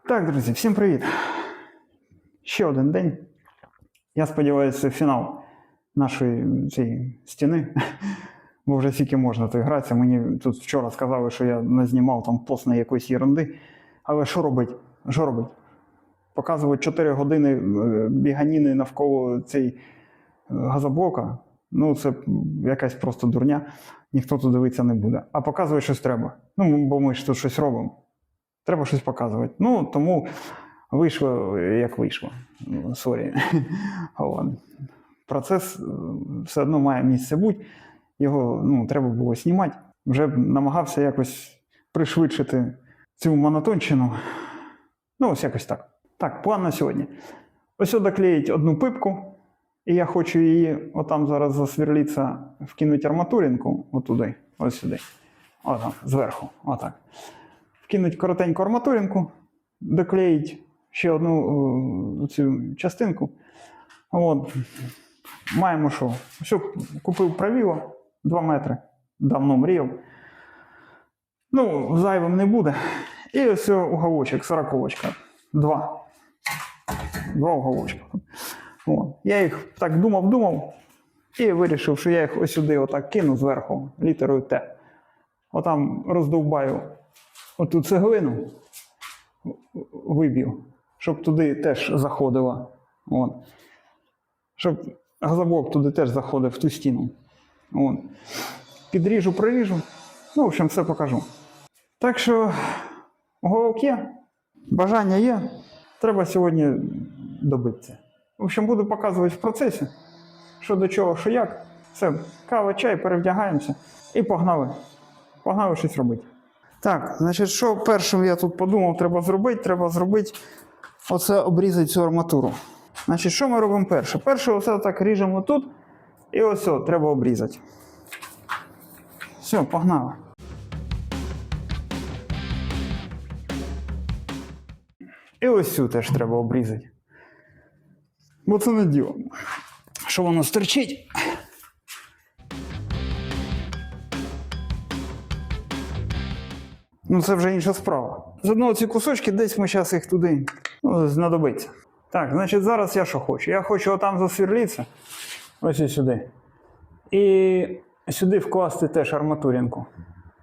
Так, друзі, всім привіт! Ще один день. Я сподіваюся, це фінал нашої цієї стіни. Бо вже скільки можна тут гратися. Мені тут вчора сказали, що я не знімав там постної якоїсь ерунди. Але що робить? Що робить? Показувати 4 години біганіни навколо цієї газоблока. Ну, це якась просто дурня. Ніхто тут дивитися не буде. А показувати щось треба. Ну, бо ми ж тут щось робимо. Треба щось показувати. Ну, тому вийшло, як вийшло. Сорі. Процес все одно має місце бути. Його треба було знімати. Вже намагався якось пришвидшити цю монотонщину. Ну, ось якось так. Так, план на сьогодні. Ось доклеїть одну пипку. І я хочу її, отам зараз засверлитися, вкинути арматуринку, отуди, ось сюди. Отам, зверху, отак. Вкинуть коротеньку арматуринку, доклеїть ще одну цю частинку. От. Маємо що? Все, купив правило, 2 метри, давно мріяв. Ну, зайвим не буде. І ось уголочок, 40-очка. 2 уголочка. От. Я їх так думав і вирішив, що я їх ось сюди отак кину зверху літерою Т. Отам роздовбаю оту цеглину, виб'ю, щоб туди теж заходило. От. Щоб газоблок туди теж заходив в ту стіну. От. Підріжу, проріжу. Ну, в общем, все покажу. Так що, уголок є, бажання є, треба сьогодні добитися. В общем, буду показувати в процесі, що до чого, що як. Все, кава, чай, перевдягаємося і погнали. Погнали щось робити. Так, значить, що першим я тут подумав, треба зробити, оце обрізати цю арматуру. Значить, що ми робимо перше? Перше, оце так ріжемо тут, і ось треба обрізати. Все, погнали. І ось цю теж треба обрізати. Бо це не діло. Що воно стерчить. Ну це вже інша справа. З одного ці кусочки, десь ми зараз їх туди знадобиться. Так, значить зараз я що хочу? Я хочу отам засвірлитися. Ось і сюди. І сюди вкласти теж арматуринку.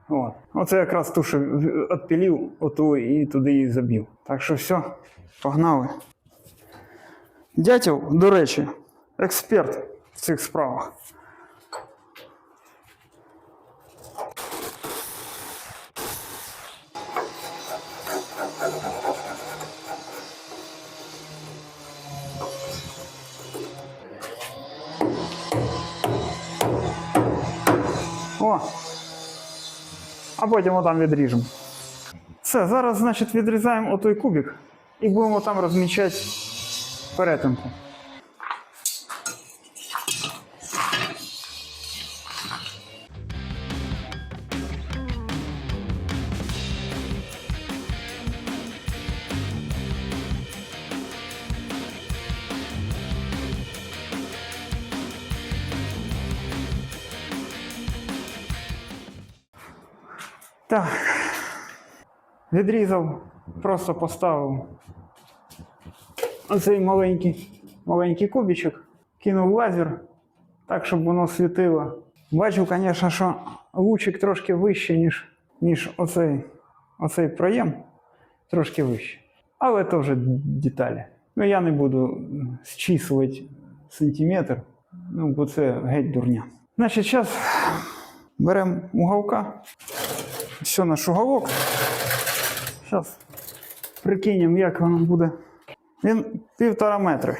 От. Оце якраз ту, що відпилив, оту і туди її забив. Так що все, погнали. Дятел, до речі, експерт в цих справах. О! А потім отам відріжемо. Все, зараз, значить, відрізаємо отой кубик і будемо там розмічати перетинку. Так, відрізав, просто поставив оцей маленький кубичок, кинув лазер, так, щоб воно світило. Бачу, звісно, що лучик трошки вище, ніж оцей проєм, трошки вище. Але це вже деталі. Ну, я не буду зчислювати сантиметр, бо це геть дурня. Значить, зараз беремо уголка. Все, наш уголок. Зараз прикинемо, як воно буде. Він 1,5 метри.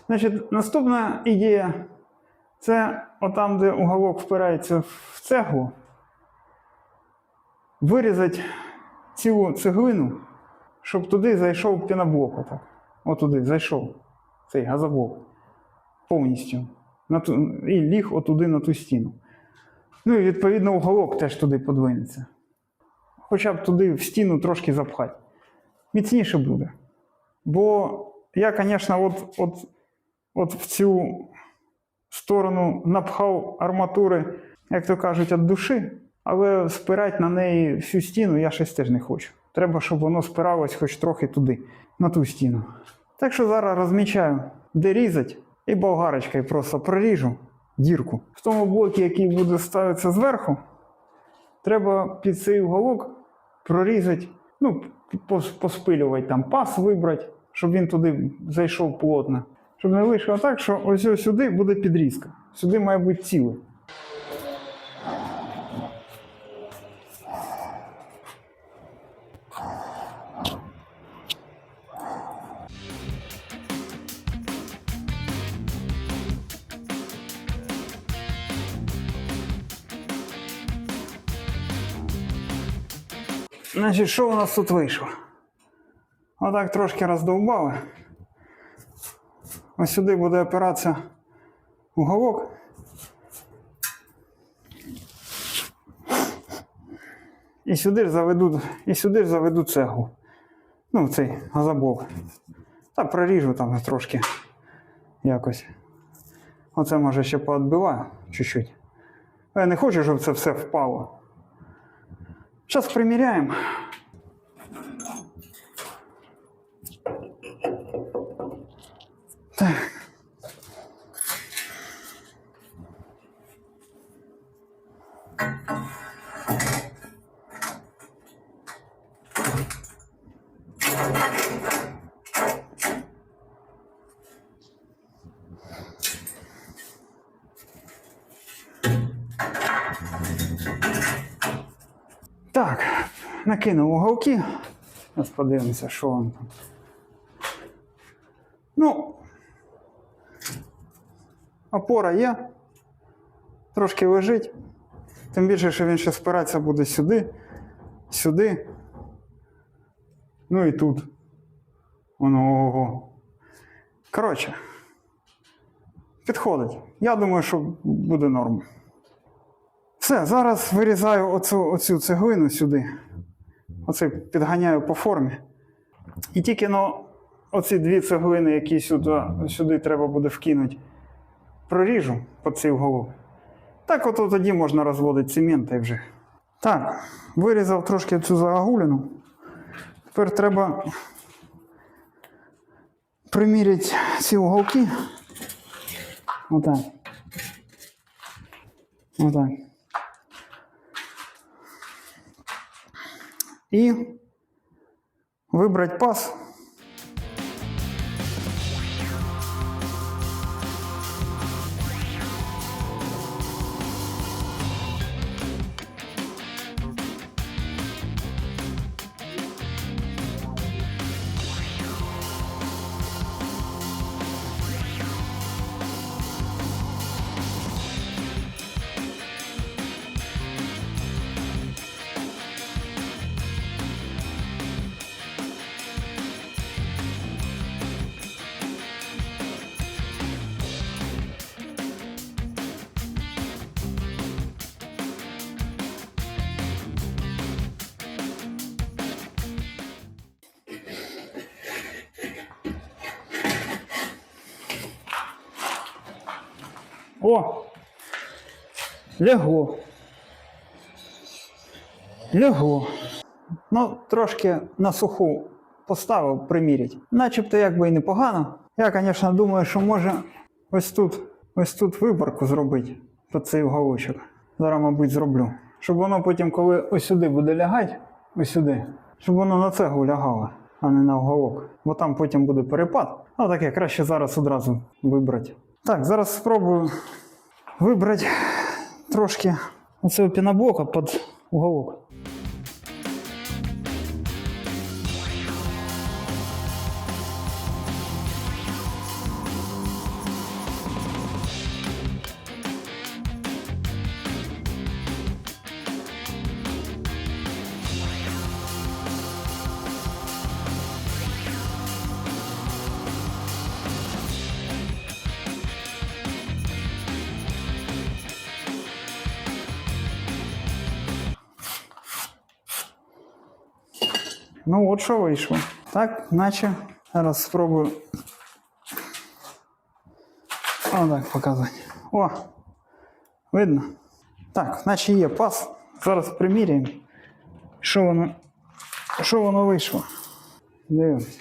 Значить, наступна ідея – це отам, де уголок впирається в цеглу, вирізати цілу цеглину, щоб туди зайшов піноблок. Отак. Отуди зайшов цей газоблок повністю. І ліг отуди на ту стіну. Ну і відповідно уголок теж туди подвинеться. Хоча б туди в стіну трошки запхати. Міцніше буде. Бо я, звісно, от в цю сторону напхав арматури, як то кажуть, від душі, але спирати на неї всю стіну я щось теж не хочу. Треба, щоб воно спиралось хоч трохи туди, на ту стіну. Так що зараз розмічаю, де різати, і болгарочкою просто проріжу дірку. В тому блокі, який буде ставитися зверху, треба під цей уголок прорізати, ну, поспилювати там паз, вибрати, щоб він туди зайшов плотно. Щоб не вийшло так, що ось сюди буде підрізка. Сюди має бути ціле. Значить, що у нас тут вийшло? Отак трошки роздовбали. Ось сюди буде опиратися уголок. І сюди ж заведу цеглу. Ну, цей газоблок. Та проріжу там трошки якось. Оце може ще поотбиваю чуть-чуть. Я не хочу, щоб це все впало. Зараз приміряємо. Так. Так, накинув уголки. Зараз подивимося, що воно там. Ну, опора є, трошки лежить. Тим більше, що він ще спиратися буде сюди, сюди. Ну і тут. Воно ого. Коротше, підходить. Я думаю, що буде норм. Все, зараз вирізаю оцю цеглину сюди. Оце підганяю по формі. І тільки оці дві цеглини, які сюди треба буде вкинути, проріжу під цей уголок. Так от тоді можна розводити цемент і вже. Так, вирізав трошки цю загогулину. Тепер треба приміряти ці уголки. Отак. Отак. І вибрати паз. О! Лягло. Лягло. Ну, трошки на суху поставив приміряти. Начебто якби і непогано. Я, звісно, думаю, що може ось тут виборку зробити під цей уголочок. Зараз, мабуть, зроблю. Щоб воно потім, коли ось сюди буде лягати, ось сюди, щоб воно на цеглу лягало, а не на уголок. Бо там потім буде перепад. А таке, краще зараз одразу вибрати. Так, зараз спробую вибрати трошки оцього піноблока під уголок. Ну от що вийшло. Так, наче. Зараз спробую. Отак показати. О! Видно? Так, наче є паз. Зараз приміряємо. Що воно Що воно вийшло? Дивимось.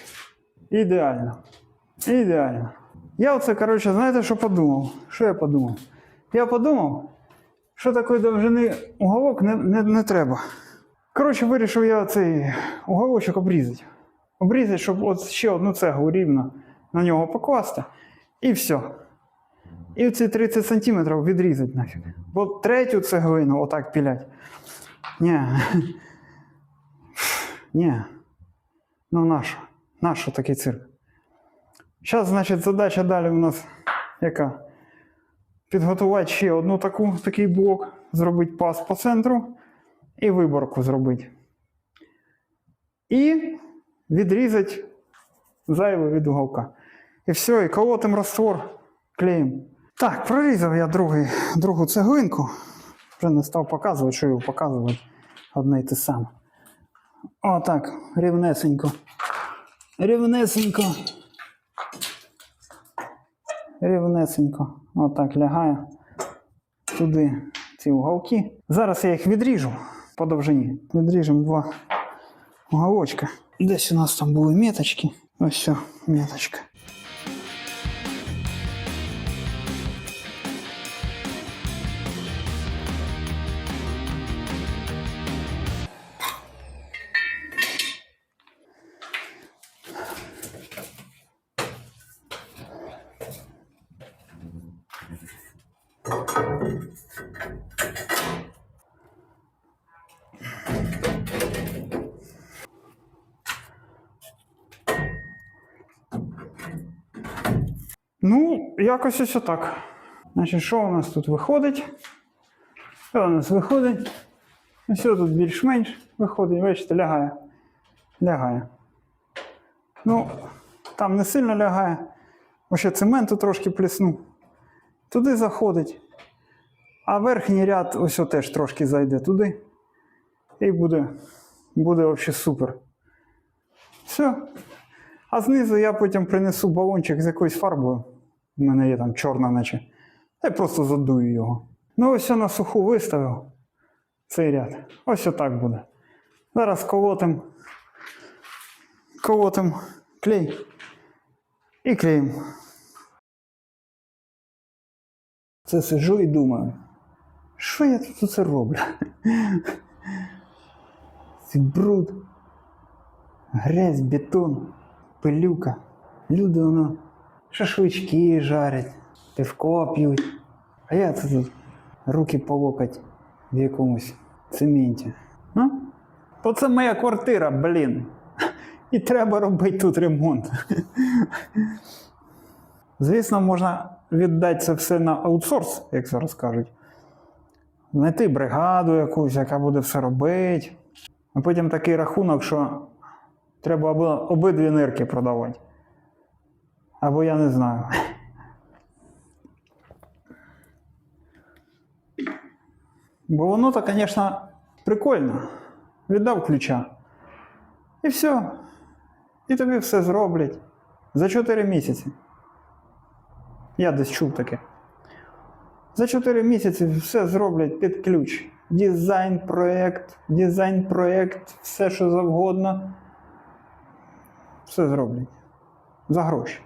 Ідеально. Ідеально. Я оце, коротше, знаєте, що подумав? Що я подумав? Я подумав, що такої довжини уголок не треба. Коротше, вирішив я цей уголочок обрізати. Обрізати, щоб от ще одну цеглу рівно на нього покласти. І все. І ці 30 см відрізати нафіг. Бо третю цеглину отак пілять. Ні. Ну нащо? Нащо такий цирк? Зараз, значить, задача далі у нас яка? Підготувати ще одну такий блок, зробити паз по центру і виборку зробити. І відрізати зайве від уголка. І все, і колотим раствор, клеїмо. Так, прорізав я другу цеглинку. Вже не став показувати, що його показувати. Одне й те саме. Отак, рівнесенько. Рівнесенько. Рівнесенько. Отак лягає туди ці уголки. Зараз я їх відріжу по довжині. Відріжемо два уголочка. Десь у нас там були меточки. Ось все, меточка. Ну, якось ось отак. Значить, що у нас тут виходить? Що у нас виходить? Ось тут більш-менш виходить, бачите, лягає. Лягає. Ну, там не сильно лягає. Ось ще цементу трошки плеснув. Туди заходить. А верхній ряд ось теж трошки зайде туди. І буде взагалі супер. Все. А знизу я потім принесу балончик з якоюсь фарбою. У мене є там чорна наче. Я просто задую його. Ну ось я на суху виставив цей ряд. Ось отак буде. Зараз колотим клей і клеїмо. Це сиджу і думаю, що я тут це роблю? Цей бруд, грязь, бетон, пилюка. Люди воно шашлички жарять, пивко п'ють. А я тут руки по локоть в якомусь цементі. Ну? То це моя квартира, блін. І треба робити тут ремонт. Звісно, можна віддати це все на аутсорс, як зараз кажуть. Знайти бригаду якусь, яка буде все робити. А потім такий рахунок, що треба обидві нирки продавати. Або я не знаю. Бо воно то, звісно, прикольно. Віддав ключа. І все. І тобі все зроблять. За 4 місяці. Я десь чув таке. За 4 місяці все зроблять під ключ. Дизайн-проєкт, все що завгодно. Все зроблять. За гроші.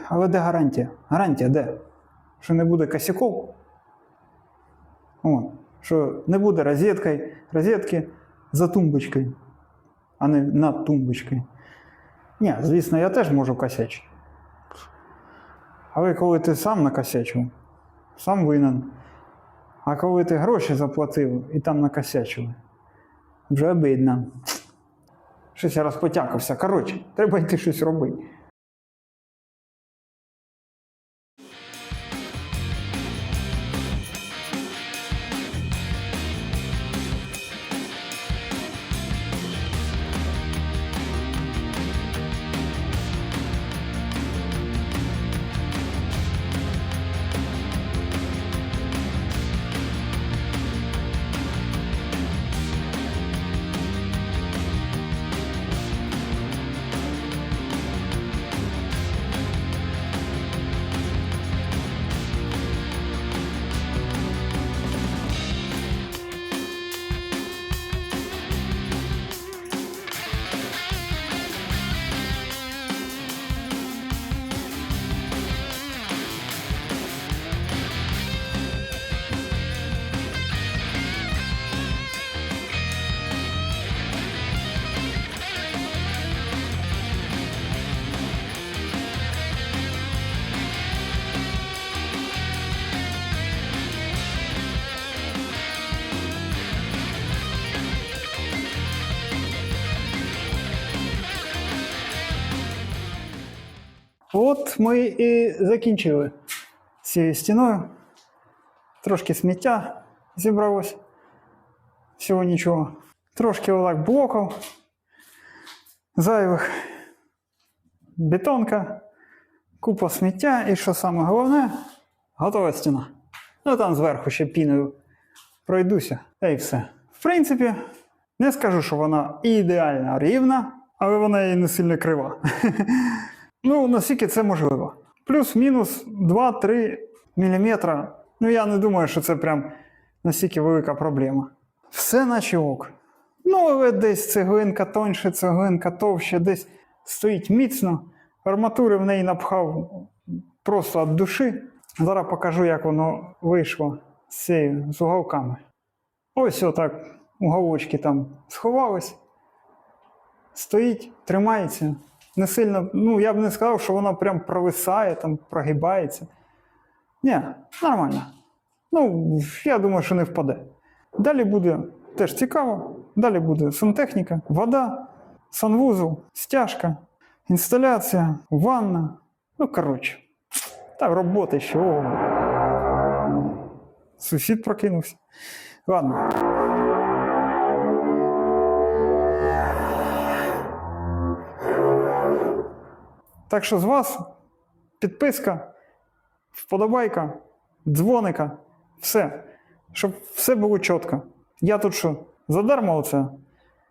Але де гарантія? Гарантія де? Що не буде косяков? О, що не буде розетки за тумбочкою, а не над тумбочкою. Ні, звісно, я теж можу косячити. Але коли ти сам накосячив, сам винен. А коли ти гроші заплатив і там накосячили, вже обидно. Щось я розпотякався. Коротше, треба йти щось робити. От ми і закінчили з цією стіною. Трошки сміття зібралось. Всього нічого. Трошки лак-блоків зайвих. Бетонка. Купа сміття. І що саме головне, готова стіна. Ну там зверху ще піною пройдуся. Та й все. В принципі, не скажу, що вона ідеально рівна, але вона і не сильно крива. Ну, наскільки це можливо. Плюс-мінус 2-3 мм. Ну, я не думаю, що це прям настільки велика проблема. Все наче ок. Ну, але десь цеглинка тоньше, цеглинка товще, десь стоїть міцно. Арматури в неї напхав просто від душі. Зараз покажу, як воно вийшло з уголками. Ось отак уголочки там сховались. Стоїть, тримається. Не сильно, ну я б не сказав, що воно прям провисає, там прогибається. Ні, нормально. Ну, я думаю, що не впаде. Далі буде теж цікаво. Далі буде сантехніка, вода, санвузол, стяжка, інсталяція, ванна. Ну, коротше. Та роботи ще. Сусід прокинувся. Ладно. Так що з вас підписка, вподобайка, дзвоника, все. Щоб все було чітко. Я тут що, задарма оце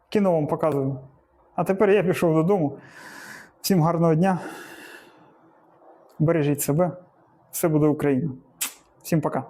кіно вам показую. А тепер я пішов додому. Всім гарного дня. Бережіть себе. Все буде Україна. Всім пока.